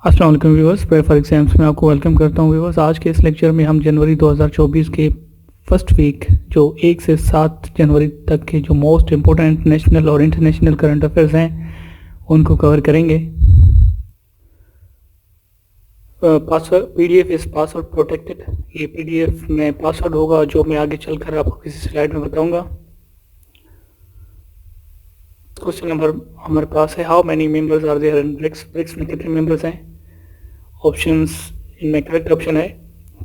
अस्सलाम वालेकुम viewers, prep for exams में आपको वेलकम करता हूं व्यूअर्स। आज के इस लेक्चर में हम जनवरी 2024 के फर्स्ट वीक जो 1 से 7 जनवरी तक के जो मोस्ट इम्पोर्टेंट नेशनल और इंटरनेशनल करंट अफेयर्स हैं उनको कवर करेंगे। पासवर्ड पीडीएफ इस पासवर्ड प्रोटेक्टेड। ये पीडीएफ में पासवर्ड होगा जो मैं आगे चलकर आपको किसी स्लाइड में बताऊंगा। क्वेश्चन नंबर हमारे पास है, how many members are there in BRICS. BRICS में कितने मेंबर्स हैं? ऑप्शंस इनमें करेक्ट ऑप्शन है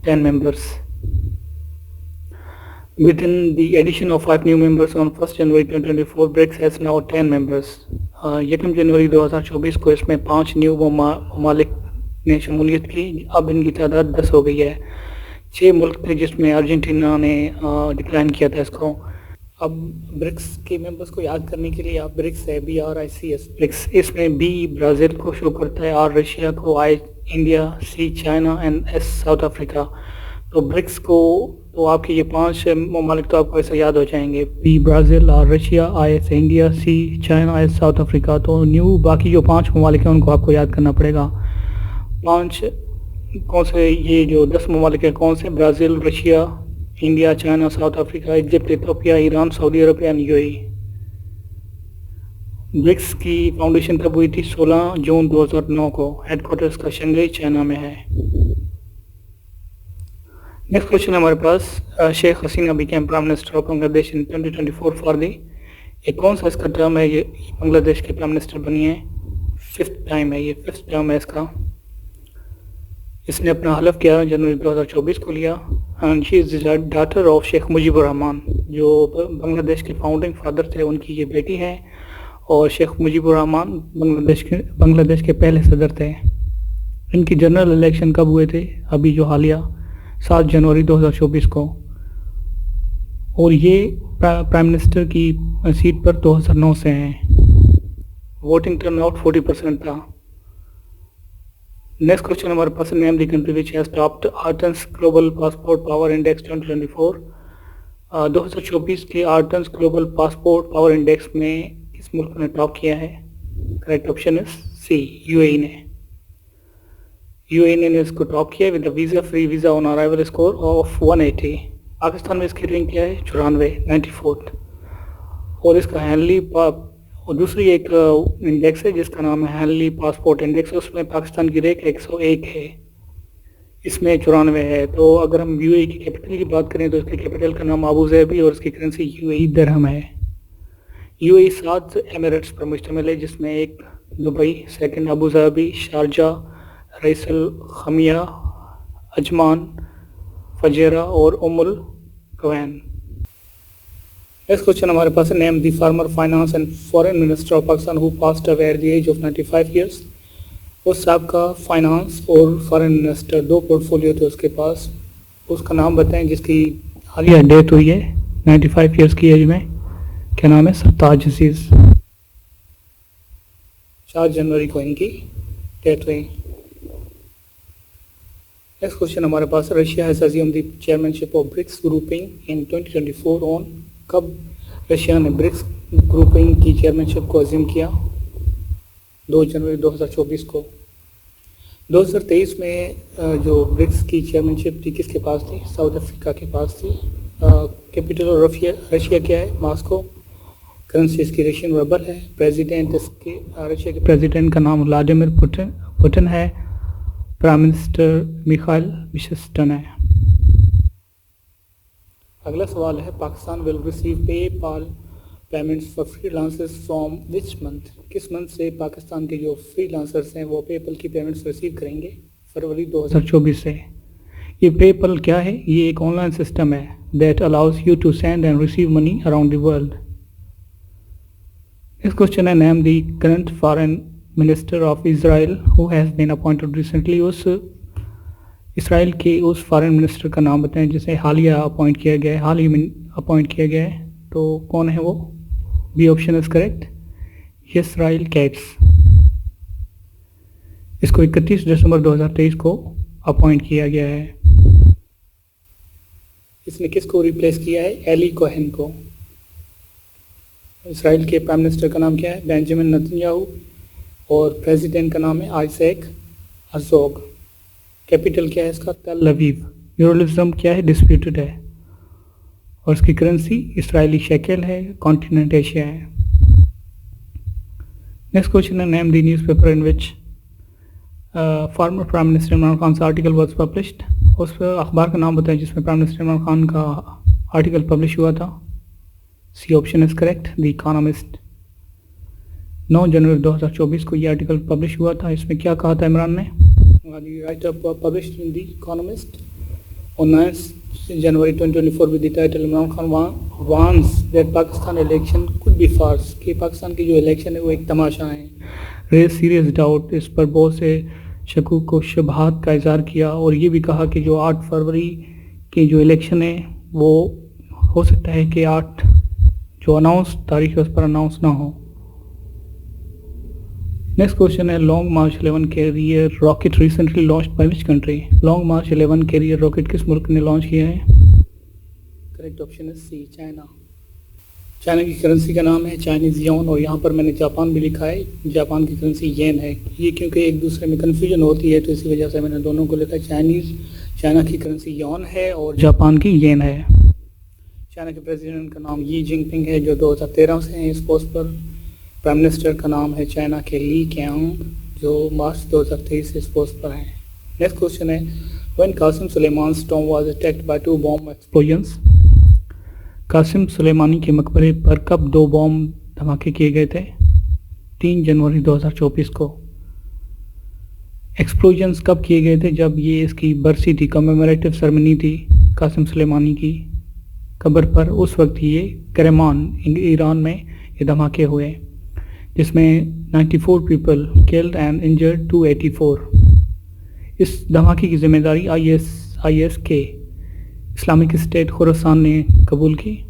10 members. Within the addition of 5 new members on 1st January 2024, BRICS has now 10 members. 1 जनवरी 2024 को इसमें 5 न्यू ममालिक ने शमूलियत की। अब इनकी तादाद 10 हो गई है। 6 मुल्क थे जिसमें अर्जेंटीना ने डिक्लाइन किया था इसको। अब ब्रिक्स के मेंबर्स को याद करने के लिए आप ब्रिक्स है BRICS ब्रिक्स, इसमें B ब्राज़ील को शो करता है, R रशिया को, I India, C China and S south Africa. तो ब्रिक्स को तो आपके ये 5 ममालिक तो आपको ऐसे याद हो जाएंगे, B Brazil, R Russia, I India, C China, S south Africa. तो न्यू बाकी जो 5 ममालिक हैं उनको आपको याद करना पड़ेगा। 5 कौन से? ये जो 10 ममालिक हैं कौन से? Brazil, Russia, India, China, South Africa, Egypt, Ethiopia, Iran, Saudi Arab and UAE। BRICS की फाउंडेशन कब हुई थी? 16 जून 2009 को। हेडक्वार्टर्स का शंघाई चाइना में है। नेक्स्ट क्वेश्चन हमारे पास, Sheikh Hasina became prime minister of Bangladesh in 2024 for दी। ये कौन सा इसका टर्म है? ये बांग्लादेश के प्राइम मिनिस्टर बनी है, 5th टाइम है, ये 5th टर्म है इसका। इसने अपना हलफ 11 जनवरी 2024 को लिया। And she is the daughter of Sheikh Mujibur Rahman, जो बांग्लादेश के फाउंडिंग फादर थे, उनकी ये बेटी है। और शेख मुजीबुर रहमान बांग्लादेश के पहले सदर थे। इनकी जनरल इलेक्शन कब हुए थे? अभी जो हालिया 7 जनवरी 2024 को। और ये प्राइम मिनिस्टर की सीट पर 2009 से हैं। वोटिंग टर्नआउट 40% था। नेक्स्ट क्वेश्चन हमारे पास, name the country which has topped Arton's global passport power index 2024। 2024 के Arton's global passport power index में किस मुल्क ने टॉप किया है? Correct option is C, UAE ने। UAE ने इसको टॉप किया with visa free visa on arrival score of 180। Pakistan में इसकी रैंक क्या है? 94th। और इसका हैनली और दूसरी एक इंडेक्स है जिसका नाम है हैनली पासपोर्ट इंडेक्स, उसमें पाकिस्तान की रैंक 101 है, इसमें 94 है। तो अगर हम UAE की कैपिटल की बात करें तो इसके कैपिटल का नाम अबू ज़ैबी और इसकी करेंसी UAE दिरहम है। UAE 7 एमिरेट्स पर मुश्तमिल है, जिसमें एक Dubai, second Abu Dhabi, Sharjah, Ras al Khaimah, Ajman, Fujairah और उमुल क्वैन। नेक्स्ट क्वेश्चन हमारे पास है, name the former finance and foreign minister of Pakistan who passed away at the age of 95 years. उस साहब का फाइनेंस और फॉरेन मिनिस्टर 2 पोर्टफोलियो थे उसके पास। उसका नाम बताएं जिसकी हालिया डेथ हुई है 95 ईयर्स की एज में। क्या नाम है? सरताज अजीज। 4 जनवरी को इनकी डेथ हुई। नेक्स्ट क्वेश्चन हमारे पास, Russia has assumed the chairmanship of BRICS grouping in 2024 on. कब रशिया ने ब्रिक्स ग्रुपिंग की चेयरमैनशिप को अज्यूम किया? 2 जनवरी 2024 को। 2023 में जो ब्रिक्स की चेयरमैनशिप थी किसके पास थी? साउथ अफ्रीका के पास थी। कैपिटल ऑफ रशिया क्या है? मॉस्को। करेंसी इसकी रशियन रूबल है। प्रेसिडेंट इसके रशिया के प्रेसिडेंट का नाम व्लादिमीर पुतिन है। प्राइम मिनिस्टर मिखाइल मिशस्टन है। अगला सवाल है, Pakistan will receive PayPal payments for freelancers from which month. किस मंथ से पाकिस्तान के जो फ्रीलांसर्स हैं वो पेपल की पेमेंट्स रिसीव करेंगे? फरवरी 2024 से। ये पेपल क्या है? ये एक ऑनलाइन सिस्टम है that allows you to send and receive money around the world. Next question है, name the current foreign minister of Israel who has been appointed recently. उस इसराइल के उस फॉरेन मिनिस्टर का नाम बताएं जिसे हालिया अपॉइंट किया गया है, हाल ही में अपॉइंट किया गया है। तो कौन है वो? B option is correct, Israel Katz. इसको 31 दिसंबर 2023 को अपॉइंट किया गया है। इसने किसको रिप्लेस किया है? एली कोहेन को। इसराइल के प्राइम मिनिस्टर का नाम क्या है? Benjamin Netanyahu. और प्रेसिडेंट का नाम है आइजैक अज़ोग। कैपिटल क्या है इसका? तल अवीव। यूरोलिज्म क्या है? डिस्प्यूटेड है। और इसकी करेंसी इसराइली शेकेल है। कॉन्टिनेंट एशिया है। नेक्स्ट क्वेश्चन है, name the newspaper in which former prime minister Imran Khan article was published. उस अखबार का नाम बताएं जिसमें प्राइम मिनिस्टर इमरान खान का आर्टिकल पब्लिश हुआ था। C option is correct, the Economist. 9 जनवरी 2024 को ये आर्टिकल पब्लिश हुआ था। इसमें क्या कहा था इमरान ने? Write up published in the Economist on 9 January 2024 with the title Imran Khan warns that Pakistan election could be farce, कि पाकिस्तान की जो इलेक्शन है वो एक तमाशा है। रेज सीरियस डाउट, इस पर बहुत से शकूक व शुबहात का इज़हार किया और ये भी कहा कि जो 8 फरवरी की जो इलेक्शन है वो हो सकता है कि 8 जो अनाउंस तारीख है उस पर अनाउंस ना हो। नेक्स्ट क्वेश्चन है, long March 11 carrier rocket recently launched by which country. Long March 11 carrier rocket किस मुल्क ने लॉन्च किया है? करेक्ट ऑप्शन है सी, चाइना। चाइना की करेंसी का नाम है चाइनीज़ योन और यहाँ पर मैंने जापान भी लिखा है। जापान की करेंसी येन है। ये क्योंकि एक दूसरे में कन्फ्यूजन होती है तो इसी वजह से मैंने दोनों को लिखा। चाइना की करेंसी योन है और जापान की येन है। चाइना के प्रेसिडेंट का नाम यी जिनपिंग है जो 2013 से हैं इस पोस्ट पर। प्राइम मिनिस्टर का नाम है चाइना के ली कैंग जो मार्च 2023 से इस पोस्ट पर हैं। नेक्स्ट क्वेश्चन है, when Qasem Suleiman's tomb was attacked by 2 bomb explosions। Qasem Soleimani के मकबरे पर कब 2 बॉम्ब धमाके किए गए थे? 3 जनवरी 2024 को। एक्सप्लोजन्स कब किए गए थे? जब ये इसकी बरसी थी, कमेमोरेटिव सेरेमनी थी कासिम सुलेमानी की कब्र पर। उस वक्त ये करेमान ईरान में ये धमाके हुए जिसमें 94 पीपल किल्ड एंड इंजर्ड 284। इस धमाके की जिम्मेदारी IS के इस्लामिक स्टेट खुरासान ने कबूल की।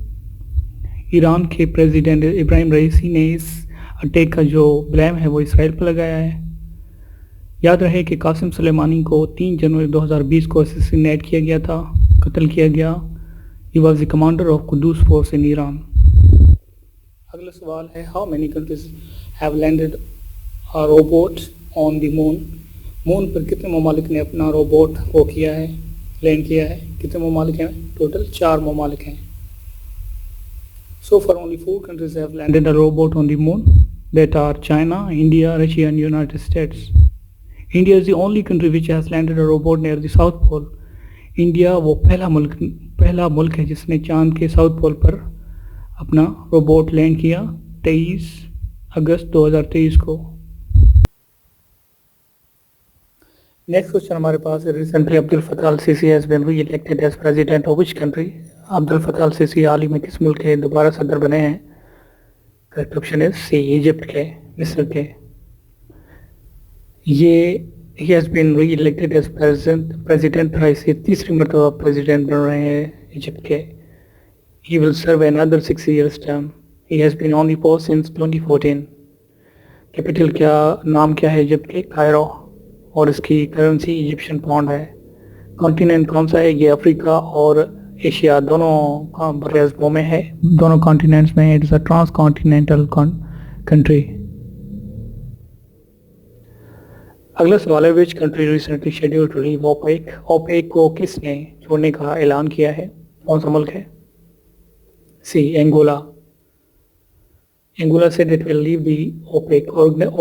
ईरान के प्रेसिडेंट इब्राहिम रईसी ने इस अटैक का जो ब्लेम है वो इसराइल पर लगाया है। याद रहे कि कासिम सुलेमानी को 3 जनवरी 2020 को असैसिनेट किया गया था, कत्ल किया गया। He was the commander of Quds force in Iran. अगला सवाल है, how many countries have landed a robot on the moon. Moon पर कितने ममालिक ने अपना रोबोट को किया है, लैंड किया है? कितने ममालिक हैं? टोटल 4 ममालिक हैं। So far only 4 countries have landed a robot on the moon, that are China, India, Russia and United States. India is the only country which has landed a robot near the South Pole. India वो पहला मुल्क है जिसने चांद के south pole पर अपना robot land किया 23 अगस्त 2023 को। नेक्स्ट क्वेश्चन हमारे पास है, recently Abdel Fattah el Sisi has been re-elected as president of which country. Abdel Fattah el Sisi हाल ही में किस मुल्क के दोबारा सदर बने हैं? करेक्ट ऑप्शन है सी, इजिप्ट के, मिस्र के। ये he has been re-elected as president thrice, ये तीसरी मरतबा प्रेसिडेंट बन रहे हैं इजिप्ट के। He will serve another 6 years term. He has been on the post since 2014. Capital क्या, नाम क्या है इजिप्ट के? कायरो। और इसकी करेंसी इजिप्शियन पाउंड है। कॉन्टिनेंट कौन सा है? ये अफ्रीका और एशिया दोनों बराज़मों में है, दोनों कॉन्टिनेंट्स में। It is a transcontinental country. अगला सवाल है, which country recently scheduled to leave OPEC. OPEC को किसने छोड़ने का ऐलान किया है? कौन सा मुल्क है? C, Angola. Angola said it will leave the OPEC.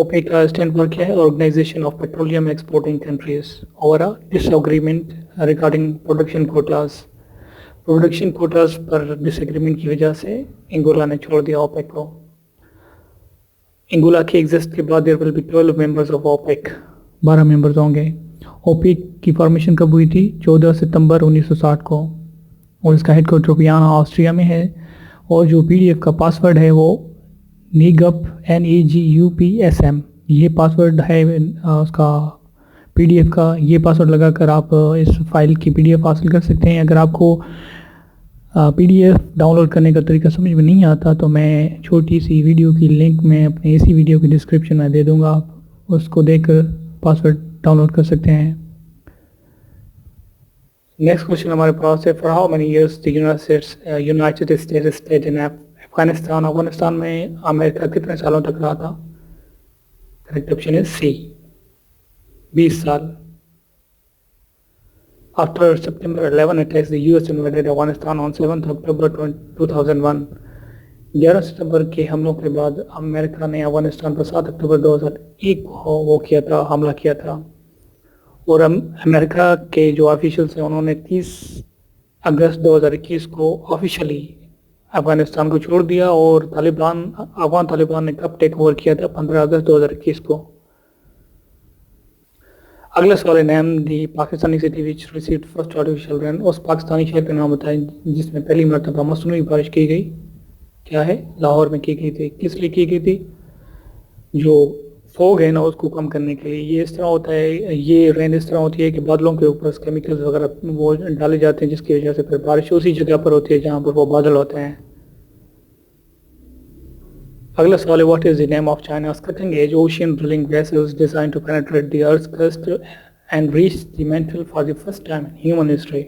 OPEC का स्टैंड फॉर क्या है? Organisation of petroleum exporting countries over a disagreement regarding production quotas. Production quotas पर डिसएग्रीमेंट की वजह से एंगोला ने छोड़ दिया ओपेक को। एंगोला के एग्जिस्ट के बाद there will be 12 members of OPEC, 12 members होंगे। ओपेक की फॉर्मेशन कब हुई थी? 14 सितंबर 1960 को और इसका हेडक्वार्टर वियना ऑस्ट्रिया में है। और जो PDF का पासवर्ड है वो NEGUPSM, ये पासवर्ड है उसका PDF का। ये पासवर्ड लगाकर आप इस फाइल की PDF हासिल कर सकते हैं। अगर आपको PDF डाउनलोड करने का तरीका समझ में नहीं आता तो मैं छोटी सी वीडियो की लिंक मैं अपने इसी वीडियो की डिस्क्रिप्शन में दे दूंगा, आप उसको देखकर पासवर्ड डाउनलोड कर सकते हैं। नेक्स्ट क्वेश्चन हमारे पास है, for how many years the United states stayed in Afghanistan. Afghanistan में अमेरिका कितने सालों तक रहा था? करेक्ट ऑप्शन है सी, 20 साल। After September 11 attacks, the US invaded Afghanistan on 7th October 2001. 11 सितंबर के हमलों के बाद अमेरिका ने अफगानिस्तान पर 7 अक्टूबर 2001 को वो किया था, हमला किया था। और अमेरिका के जो ऑफिशियल्स हैं उन्होंने 30 अगस्त 2021 को ऑफिशियली अफगानिस्तान को छोड़ दिया और अफगान तालिबान ने कब टेक ओवर किया था 15 अगस्त 2021 को। अगला सवाल है, name the Pakistani city which received first artificial rain. उस पाकिस्तानी शहर का नाम बताएं जिसमें पहली मरतबा मसनूई बारिश की गई। क्या है? लाहौर में की गई थी। किस लिए की गई थी? जो फोग है ना उसको कम करने के लिए। ये इस तरह होता है, ये रेन इस तरह होती है कि बादलों के ऊपर केमिकल्स वगैरह वो डाले जाते हैं जिसकी वजह से फिर बारिश उसी जगह पर होती है जहाँ पर वो बादल होते हैं। अगला सवाल है, what is the name of चाइना's cutting edge ocean drilling vessels designed to penetrate the earth's crust and reach the mantle for the first time in human history।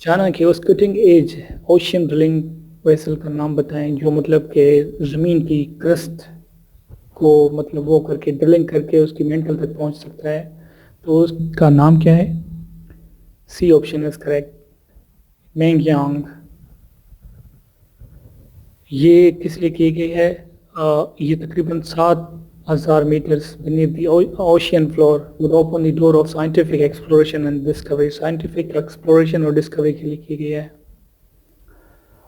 China की उस cutting edge ocean drilling vessel का नाम बताएं जो मतलब कि ज़मीन की क्रस्ट को मतलब वो करके ड्रिलिंग करके उसकी मेंटल तक पहुंच सकता है। तो उसका नाम क्या है? C option is correct, Mengxiang. ये किस लिए की गई है? ये तकरीबन 7,000 metres beneath the ocean floor would open the door of scientific exploration and discovery। Scientific exploration और डिस्कवरी के लिए की गई है।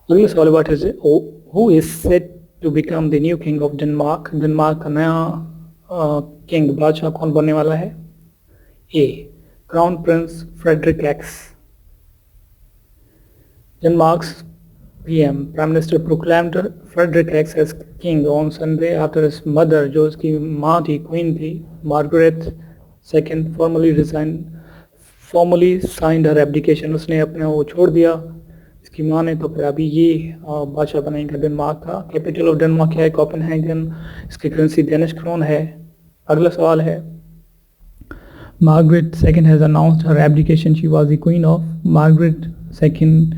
अगला सवाल, what is who is set to become the new king of Denmark. Denmark का नया किंग बादशाह कौन बनने वाला है? A, crown prince Frederik X. Denmark's Prime Minister proclaimed Frederick X as king on Sunday after his mother, जो उसकी माँ थी, क्वीन थी, Margaret second, formally signed her abdication। उसने अपना वो छोड़ दिया इसकी माँ ने। तो फिर अभी ये बादशाह बनाएंगे डेनमार्क का। कैपिटल ऑफ डेनमार्क क्या है? कोपेनहेगन। इसकी करेंसी डेनिश क्रोन है। अगला सवाल है, Margaret second has announced her abdication, she was the queen of. Margaret second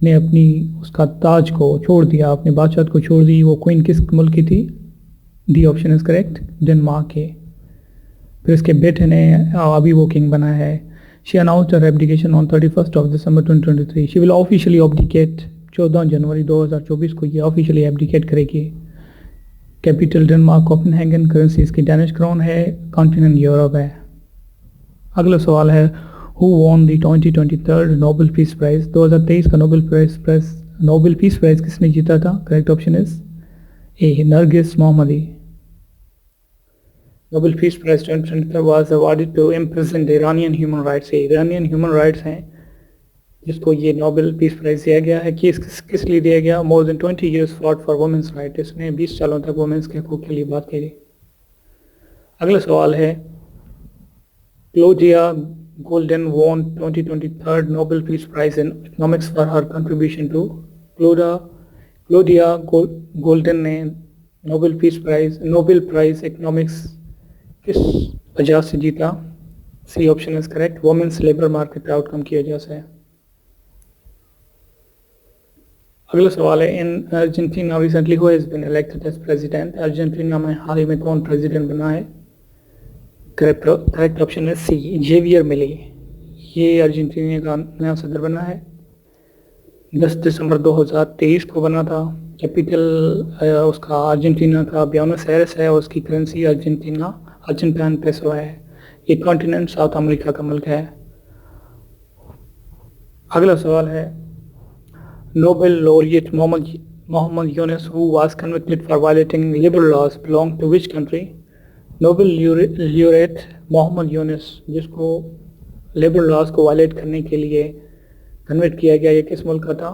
ने अपनी उसका ताज को छोड़ दिया, अपने बादशाह को छोड़ दी। वो क्वीन किस मुल्क की थी? D option is correct, Denmark के। फिर इसके बेटे ने अभी वो किंग बना है। She announced her abdication on 31 December 2023। She will officially abdicate 14 जनवरी 2024 को ये ऑफिशियली एब्डिकेट करेगी। कैपिटल डेनमार्क कोपेनहेगन, करेंसी इसकी डेनिश क्रोन है, कॉन्टिनेंट यूरोप है। अगला सवाल है, Who won the 2023 Nobel peace prize. 2023 का नोबेल पीस प्राइज किसने जीता था? Correct option is A, Narges Mohammadi. Nobel peace prize 2023 was awarded to imprisoned Iranian human rights. Iranian human rights हैं जिसको ये नोबेल पीस प्राइज दिया गया है। किस लिए दिया गया? More than 20 years fought for women's right। इसने 20 सालों तक वुमेन्स के हकूक़ के लिए बात की। अगला सवाल है, Claudia Golden won 2023 Nobel Peace Prize in Economics for her contribution to Claudia Golden ने नोबेल प्राइज इकोनॉमिक्स किस वजह से जीता? C option is correct, women's labour market outcome की वजह से। अगला सवाल है, in Argentina recently who has been elected as president. Argentina में हाल ही में कौन प्रेसिडेंट बना है? करेक्ट ऑप्शन है सी, जेवियर मिली। ये अर्जेंटीना का नया सदर बना है। 10 दिसंबर 2023 को बना था। कैपिटल उसका अर्जेंटीना का ब्यूनस एयर्स है और उसकी करेंसी अर्जेंटीन पेसो है। ये कॉन्टिनेंट साउथ अमेरिका का मुल्क है। अगला सवाल है, Nobel laureate Muhammad Yunus who was convicted for violating liberal laws belong to which country. Nobel laureate Muhammad Yunus जिसको लिबरल लॉज को वायलेट करने के लिए कन्विक्ट किया गया, ये किस मुल्क का था?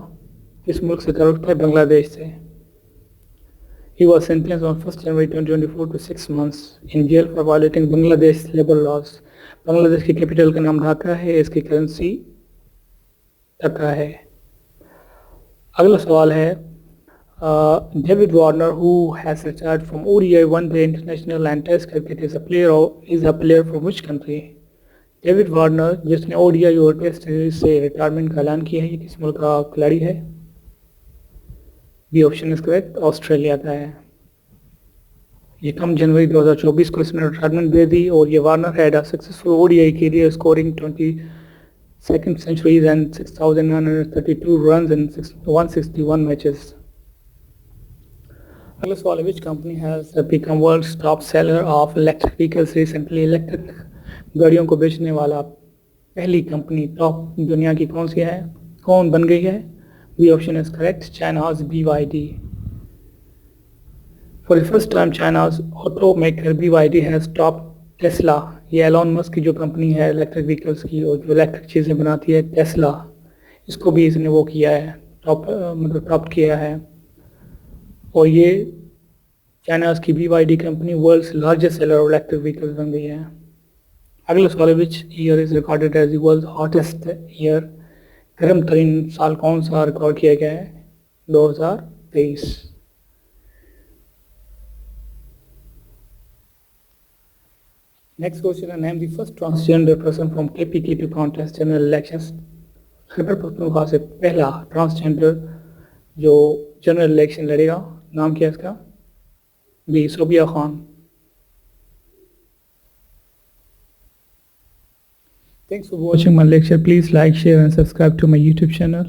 किस मुल्क से ताल्लुक़ था? बांग्लादेश से। He was sentenced on 1 January 2024 to 6 months in jail for violating Bangladesh liberal laws। Bangladesh की कैपिटल का नाम ढाका है, इसकी करेंसी टका है। अगला सवाल है, David Warner who has retired from ODI one-day international and Test cricket is a player from which country? David Warner जिसने ODI और टेस्ट से रिटायरमेंट का ऐलान किया है, ये किस मुल्क का खिलाड़ी है? B option is correct, Australia का है। ये कम जनवरी 2024 को इसने रिटायरमेंट दे दी और ये Warner had a successful ODI career scoring 22nd centuries and 6,932 runs in 161 matches. अगला सवाल है, which company has become world's top seller of electric vehicles recently? Electric गाड़ियों को बेचने वाला पहली कंपनी टॉप दुनिया की कौन सी है, कौन बन गई है? B option is correct, China's BYD. For the first time, China's automaker BYD has topped Tesla. ये एलॉन मस्क की जो कंपनी है इलेक्ट्रिक व्हीकल्स की और जो इलेक्ट्रिक चीज़ें बनाती है टेस्ला, इसको भी इसने वो किया है टॉप किया है। और ये चाइनाज की BYD company world's largest seller of electric vehicles बन गई है। अगला सवाल है, which year is recorded as the world's hottest year? गर्म तरीन साल कौन सा रिकॉर्ड किया गया है? 2023। नेक्स्ट क्वेश्चन है, name the first transgender person from KPK to contest general elections. Khyber Pakhtunkhwa से पहला ट्रांसजेंडर जो जनरल इलेक्शन लड़ेगा, नाम क्या है इसका? B Sobia Khan. Thanks for watching my lecture. Please like, share and subscribe to my YouTube channel.